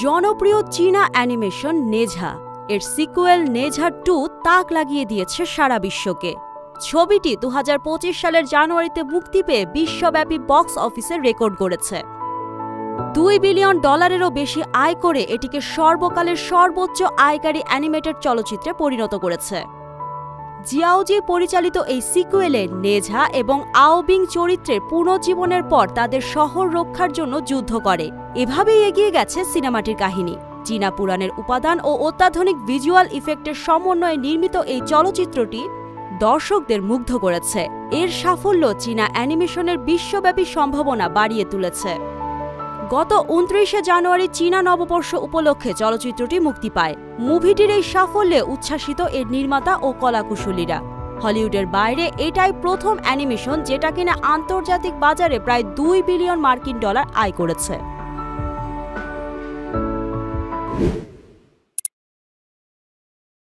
জনপ্রিয় চীনা অ্যানিমেশন নেঝা এর সিকুয়েল নেঝা 2 তাক লাগিয়ে দিয়েছে সারা বিশ্বকে। ছবিটি 2025 সালের জানুয়ারিতে মুক্তি পেয়ে বিশ্বব্যাপী বক্স অফিসে রেকর্ড করেছে। $2 বিলিয়নেরও বেশি আয় করে এটিকে সর্বকালের সর্বোচ্চ আয়কারী অ্যানিমেটেড চলচ্চিত্রে পরিণত করেছে। জিয়াওজি পরিচালিত এই সিকুয়েলে নেঝা এবং আওবিং চরিত্রের পুনর্জীবনের পর তাদের শহর রক্ষার জন্য যুদ্ধ করে। এভাবেই এগিয়ে গেছে সিনেমাটির কাহিনী। চীনা পুরাণের উপাদান ও অত্যাধুনিক ভিজুয়াল ইফেক্টের সমন্বয়ে নির্মিত এই চলচ্চিত্রটি দর্শকদের মুগ্ধ করেছে। এর সাফল্য চীনা অ্যানিমেশনের বিশ্বব্যাপী সম্ভাবনা বাড়িয়ে তুলেছে। গত 29 জানুয়ারি চীনা নববর্ষ উপলক্ষে চলচ্চিত্রটি মুক্তি পায়। মুভিটির এই সাফল্যে উচ্ছ্বাসিত এর নির্মাতা ও কলাকুশলীরা। হলিউডের বাইরে এটাই প্রথম অ্যানিমেশন যেটা কিনা আন্তর্জাতিক বাজারে প্রায় $2 বিলিয়ন আয় করেছে।